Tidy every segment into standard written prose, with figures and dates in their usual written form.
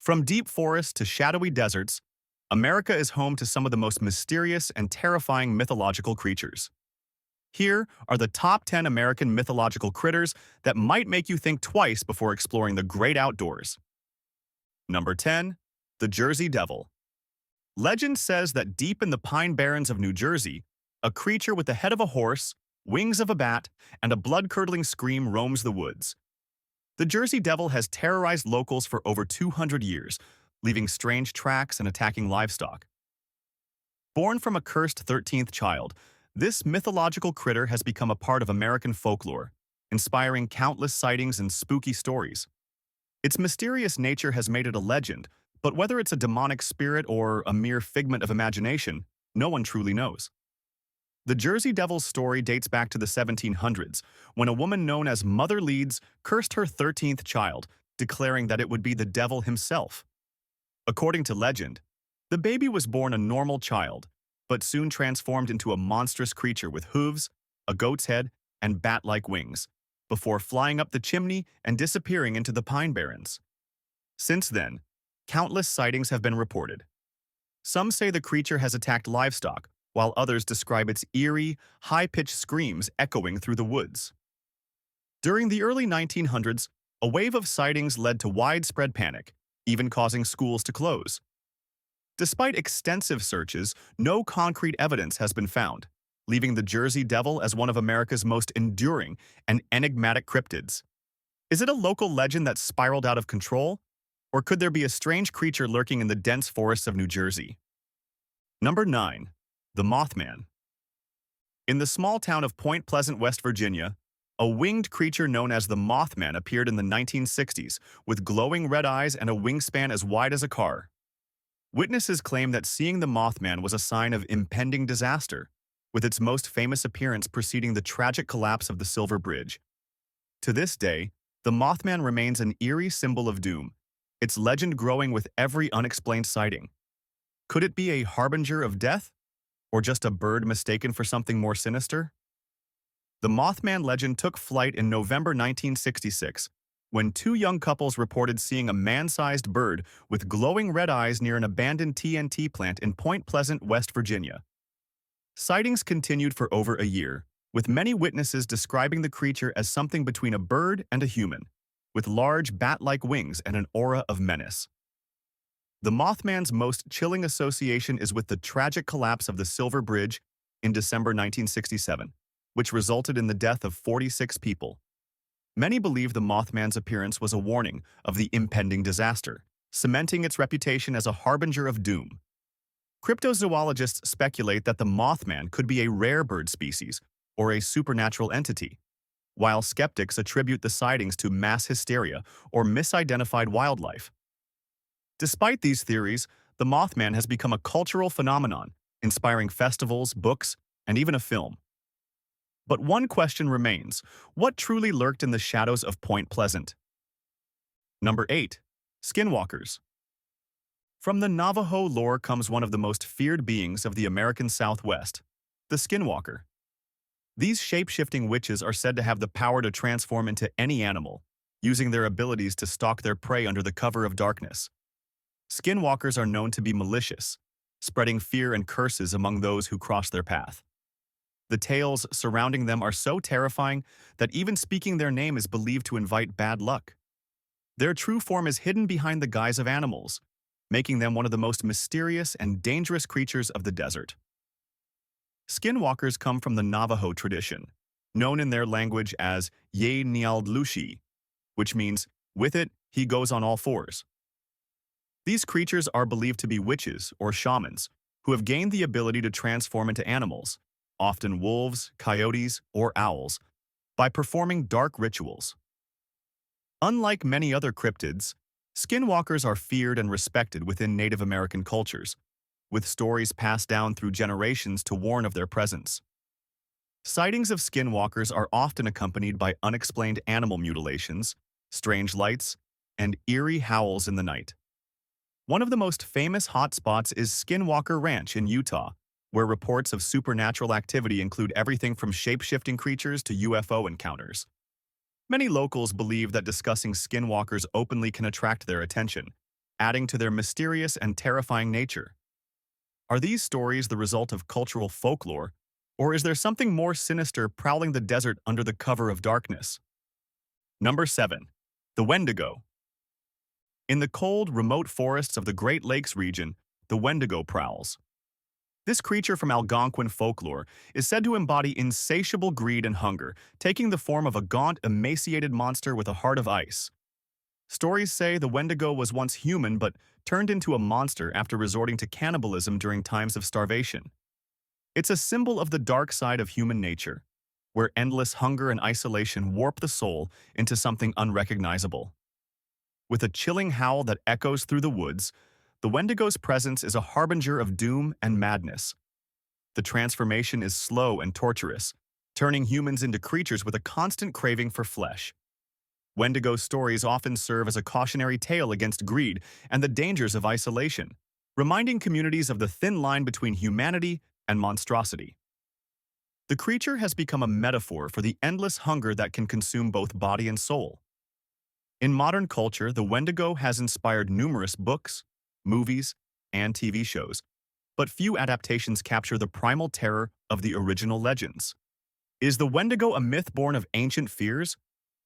From deep forests to shadowy deserts, America is home to some of the most mysterious and terrifying mythological creatures. Here are the top 10 American mythological critters that might make you think twice before exploring the great outdoors. Number 10. The Jersey Devil. Legend says that deep in the Pine Barrens of New Jersey, a creature with the head of a horse, wings of a bat, and a blood-curdling scream roams the woods. The Jersey Devil has terrorized locals for over 200 years, leaving strange tracks and attacking livestock. Born from a cursed 13th child, this mythological critter has become a part of American folklore, inspiring countless sightings and spooky stories. Its mysterious nature has made it a legend, but whether it's a demonic spirit or a mere figment of imagination, no one truly knows. The Jersey Devil's story dates back to the 1700s, when a woman known as Mother Leeds cursed her 13th child, declaring that it would be the devil himself. According to legend, the baby was born a normal child, but soon transformed into a monstrous creature with hooves, a goat's head, and bat-like wings, before flying up the chimney and disappearing into the Pine Barrens. Since then, countless sightings have been reported. Some say the creature has attacked livestock, while others describe its eerie, high-pitched screams echoing through the woods. During the early 1900s, a wave of sightings led to widespread panic, even causing schools to close. Despite extensive searches, no concrete evidence has been found, leaving the Jersey Devil as one of America's most enduring and enigmatic cryptids. Is it a local legend that spiraled out of control? Or could there be a strange creature lurking in the dense forests of New Jersey? Number 9. The Mothman. In the small town of Point Pleasant, West Virginia, a winged creature known as the Mothman appeared in the 1960s with glowing red eyes and a wingspan as wide as a car. Witnesses claim that seeing the Mothman was a sign of impending disaster, with its most famous appearance preceding the tragic collapse of the Silver Bridge. To this day, the Mothman remains an eerie symbol of doom, its legend growing with every unexplained sighting. Could it be a harbinger of death? Or just a bird mistaken for something more sinister? The Mothman legend took flight in November 1966, when two young couples reported seeing a man-sized bird with glowing red eyes near an abandoned TNT plant in Point Pleasant, West Virginia. Sightings continued for over a year, with many witnesses describing the creature as something between a bird and a human, with large bat-like wings and an aura of menace. The Mothman's most chilling association is with the tragic collapse of the Silver Bridge in December 1967, which resulted in the death of 46 people. Many believe the Mothman's appearance was a warning of the impending disaster, cementing its reputation as a harbinger of doom. Cryptozoologists speculate that the Mothman could be a rare bird species or a supernatural entity, while skeptics attribute the sightings to mass hysteria or misidentified wildlife. Despite these theories, the Mothman has become a cultural phenomenon, inspiring festivals, books, and even a film. But one question remains: what truly lurked in the shadows of Point Pleasant? Number 8. Skinwalkers. From the Navajo lore comes one of the most feared beings of the American Southwest, the Skinwalker. These shape-shifting witches are said to have the power to transform into any animal, using their abilities to stalk their prey under the cover of darkness. Skinwalkers are known to be malicious, spreading fear and curses among those who cross their path. The tales surrounding them are so terrifying that even speaking their name is believed to invite bad luck. Their true form is hidden behind the guise of animals, making them one of the most mysterious and dangerous creatures of the desert. Skinwalkers come from the Navajo tradition, known in their language as Ye Nialdlushi, which means, with it, he goes on all fours. These creatures are believed to be witches or shamans who have gained the ability to transform into animals, often wolves, coyotes, or owls, by performing dark rituals. Unlike many other cryptids, skinwalkers are feared and respected within Native American cultures, with stories passed down through generations to warn of their presence. Sightings of skinwalkers are often accompanied by unexplained animal mutilations, strange lights, and eerie howls in the night. One of the most famous hotspots is Skinwalker Ranch in Utah, where reports of supernatural activity include everything from shape-shifting creatures to UFO encounters. Many locals believe that discussing skinwalkers openly can attract their attention, adding to their mysterious and terrifying nature. Are these stories the result of cultural folklore, or is there something more sinister prowling the desert under the cover of darkness? Number 7. The Wendigo. In the cold, remote forests of the Great Lakes region, the Wendigo prowls. This creature from Algonquin folklore is said to embody insatiable greed and hunger, taking the form of a gaunt, emaciated monster with a heart of ice. Stories say the Wendigo was once human but turned into a monster after resorting to cannibalism during times of starvation. It's a symbol of the dark side of human nature, where endless hunger and isolation warp the soul into something unrecognizable. With a chilling howl that echoes through the woods, the Wendigo's presence is a harbinger of doom and madness. The transformation is slow and torturous, turning humans into creatures with a constant craving for flesh. Wendigo stories often serve as a cautionary tale against greed and the dangers of isolation, reminding communities of the thin line between humanity and monstrosity. The creature has become a metaphor for the endless hunger that can consume both body and soul. In modern culture, the Wendigo has inspired numerous books, movies, and TV shows, but few adaptations capture the primal terror of the original legends. Is the Wendigo a myth born of ancient fears,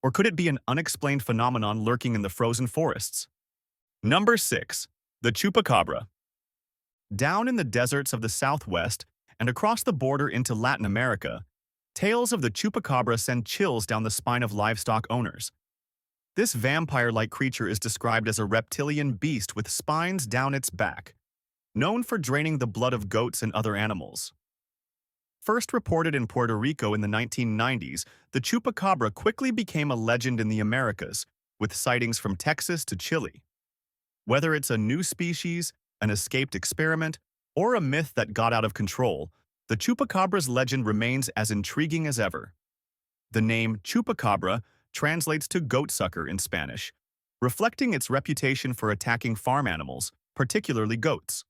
or could it be an unexplained phenomenon lurking in the frozen forests? Number 6. The Chupacabra. Down in the deserts of the Southwest and across the border into Latin America, tales of the Chupacabra send chills down the spine of livestock owners. This vampire-like creature is described as a reptilian beast with spines down its back, known for draining the blood of goats and other animals. First reported in Puerto Rico in the 1990s, the Chupacabra quickly became a legend in the Americas, with sightings from Texas to Chile. Whether it's a new species, an escaped experiment, or a myth that got out of control, the Chupacabra's legend remains as intriguing as ever. The name Chupacabra translates to goatsucker in Spanish, reflecting its reputation for attacking farm animals, particularly goats.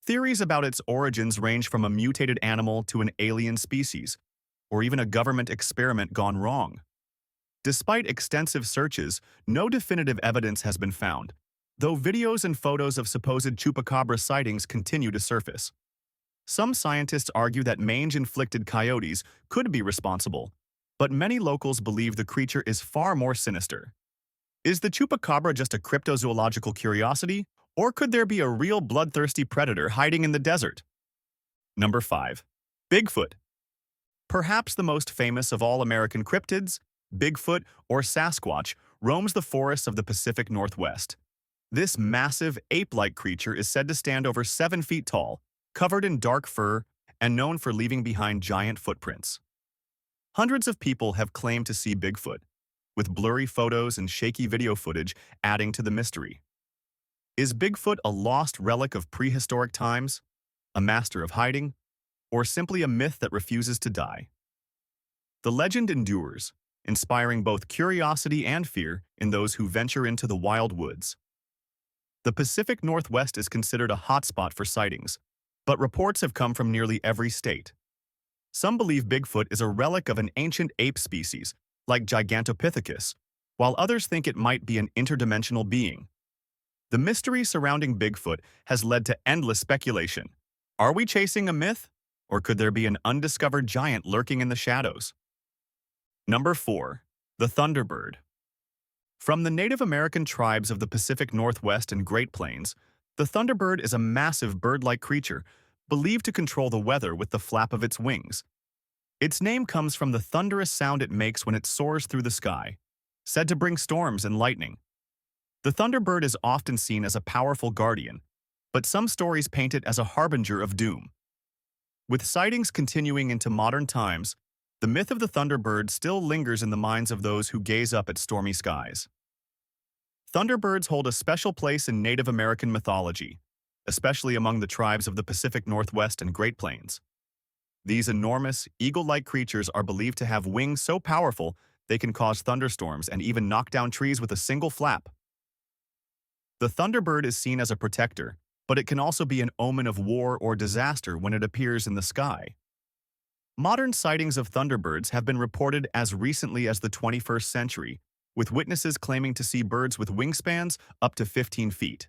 Theories about its origins range from a mutated animal to an alien species, or even a government experiment gone wrong. Despite extensive searches, no definitive evidence has been found, though videos and photos of supposed Chupacabra sightings continue to surface. Some scientists argue that mange-inflicted coyotes could be responsible, but many locals believe the creature is far more sinister. Is the Chupacabra just a cryptozoological curiosity, or could there be a real bloodthirsty predator hiding in the desert? Number 5. Bigfoot. Perhaps the most famous of all American cryptids, Bigfoot or Sasquatch roams the forests of the Pacific Northwest. This massive, ape-like creature is said to stand over 7 feet tall, covered in dark fur, and known for leaving behind giant footprints. Hundreds of people have claimed to see Bigfoot, with blurry photos and shaky video footage adding to the mystery. Is Bigfoot a lost relic of prehistoric times, a master of hiding, or simply a myth that refuses to die? The legend endures, inspiring both curiosity and fear in those who venture into the wild woods. The Pacific Northwest is considered a hotspot for sightings, but reports have come from nearly every state. Some believe Bigfoot is a relic of an ancient ape species, like Gigantopithecus, while others think it might be an interdimensional being. The mystery surrounding Bigfoot has led to endless speculation. Are we chasing a myth, or could there be an undiscovered giant lurking in the shadows? Number 4. The Thunderbird. From the Native American tribes of the Pacific Northwest and Great Plains, the Thunderbird is a massive bird-like creature believed to control the weather with the flap of its wings. Its name comes from the thunderous sound it makes when it soars through the sky, said to bring storms and lightning. The Thunderbird is often seen as a powerful guardian, but some stories paint it as a harbinger of doom. With sightings continuing into modern times, the myth of the Thunderbird still lingers in the minds of those who gaze up at stormy skies. Thunderbirds hold a special place in Native American mythology, especially among the tribes of the Pacific Northwest and Great Plains. These enormous, eagle-like creatures are believed to have wings so powerful they can cause thunderstorms and even knock down trees with a single flap. The Thunderbird is seen as a protector, but it can also be an omen of war or disaster when it appears in the sky. Modern sightings of Thunderbirds have been reported as recently as the 21st century, with witnesses claiming to see birds with wingspans up to 15 feet.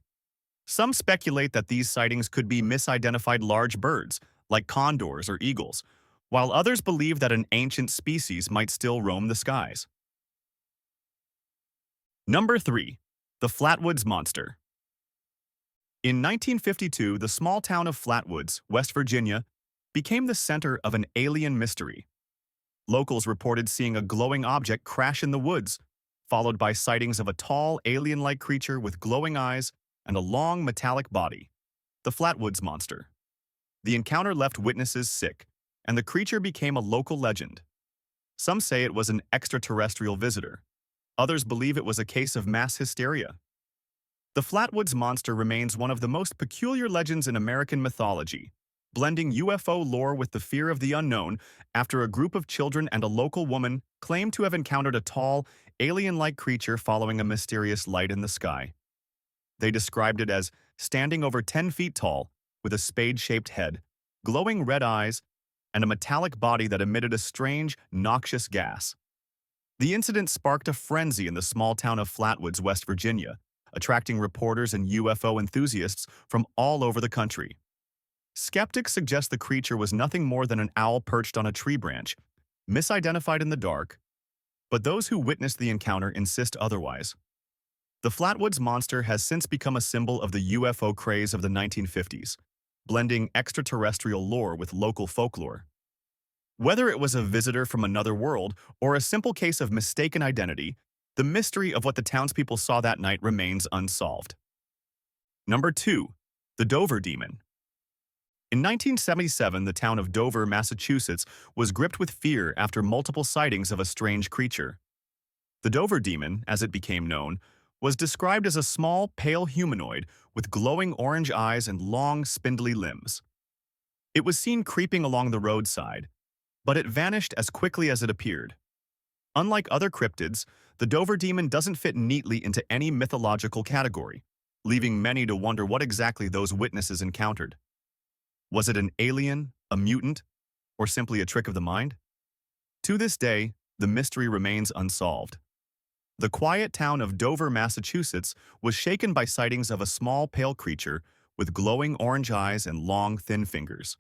Some speculate that these sightings could be misidentified large birds, like condors or eagles, while others believe that an ancient species might still roam the skies. Number 3. The Flatwoods Monster. In 1952, the small town of Flatwoods, West Virginia, became the center of an alien mystery. Locals reported seeing a glowing object crash in the woods, followed by sightings of a tall, alien-like creature with glowing eyes and a long, metallic body, the Flatwoods Monster. The encounter left witnesses sick, and the creature became a local legend. Some say it was an extraterrestrial visitor. Others believe it was a case of mass hysteria. The Flatwoods Monster remains one of the most peculiar legends in American mythology, blending UFO lore with the fear of the unknown after a group of children and a local woman claimed to have encountered a tall, alien-like creature following a mysterious light in the sky. They described it as standing over 10 feet tall, with a spade-shaped head, glowing red eyes, and a metallic body that emitted a strange, noxious gas. The incident sparked a frenzy in the small town of Flatwoods, West Virginia, attracting reporters and UFO enthusiasts from all over the country. Skeptics suggest the creature was nothing more than an owl perched on a tree branch, misidentified in the dark, but those who witnessed the encounter insist otherwise. The Flatwoods Monster has since become a symbol of the UFO craze of the 1950s, blending extraterrestrial lore with local folklore. Whether it was a visitor from another world or a simple case of mistaken identity, the mystery of what the townspeople saw that night remains unsolved. Number 2. The Dover Demon. In 1977, the town of Dover, Massachusetts, was gripped with fear after multiple sightings of a strange creature. The Dover Demon, as it became known, was described as a small, pale humanoid with glowing orange eyes and long, spindly limbs. It was seen creeping along the roadside, but it vanished as quickly as it appeared. Unlike other cryptids, the Dover Demon doesn't fit neatly into any mythological category, leaving many to wonder what exactly those witnesses encountered. Was it an alien, a mutant, or simply a trick of the mind? To this day, the mystery remains unsolved. The quiet town of Dover, Massachusetts, was shaken by sightings of a small, pale creature with glowing orange eyes and long, thin fingers.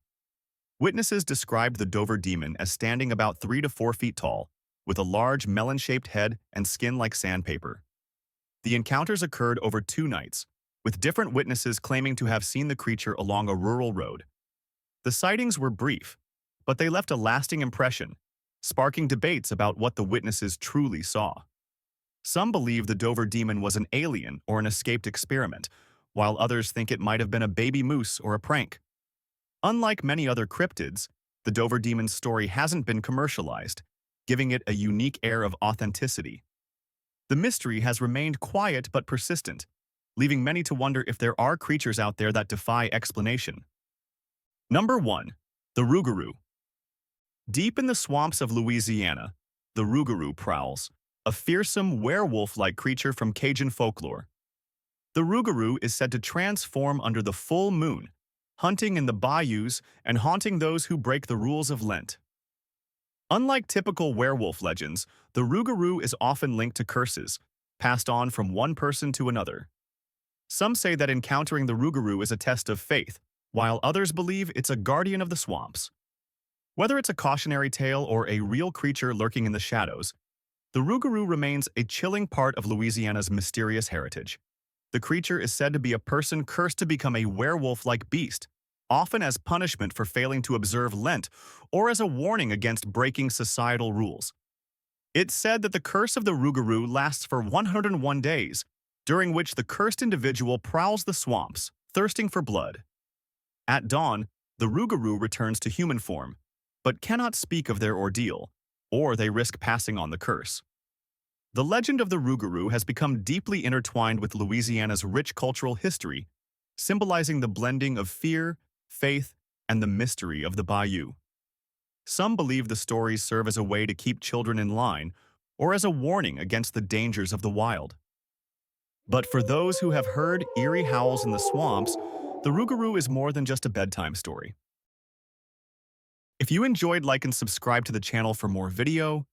Witnesses described the Dover Demon as standing about 3 to 4 feet tall, with a large melon-shaped head and skin like sandpaper. The encounters occurred over 2 nights, with different witnesses claiming to have seen the creature along a rural road. The sightings were brief, but they left a lasting impression, sparking debates about what the witnesses truly saw. Some believe the Dover Demon was an alien or an escaped experiment, while others think it might have been a baby moose or a prank. Unlike many other cryptids, the Dover Demon's story hasn't been commercialized, giving it a unique air of authenticity. The mystery has remained quiet but persistent, leaving many to wonder if there are creatures out there that defy explanation. Number 1. The Rougarou. Deep in the swamps of Louisiana, the Rougarou prowls, a fearsome werewolf-like creature from Cajun folklore. The Rougarou is said to transform under the full moon, hunting in the bayous and haunting those who break the rules of Lent. Unlike typical werewolf legends, the Rougarou is often linked to curses, passed on from one person to another. Some say that encountering the Rougarou is a test of faith, while others believe it's a guardian of the swamps. Whether it's a cautionary tale or a real creature lurking in the shadows, the Rougarou remains a chilling part of Louisiana's mysterious heritage. The creature is said to be a person cursed to become a werewolf-like beast, often as punishment for failing to observe Lent or as a warning against breaking societal rules. It's said that the curse of the Rougarou lasts for 101 days, during which the cursed individual prowls the swamps, thirsting for blood. At dawn, the Rougarou returns to human form, but cannot speak of their ordeal, or they risk passing on the curse. The legend of the Rougarou has become deeply intertwined with Louisiana's rich cultural history, symbolizing the blending of fear, faith, and the mystery of the bayou. Some believe the stories serve as a way to keep children in line, or as a warning against the dangers of the wild. But for those who have heard eerie howls in the swamps, the Rougarou is more than just a bedtime story. If you enjoyed, like and subscribe to the channel for more video,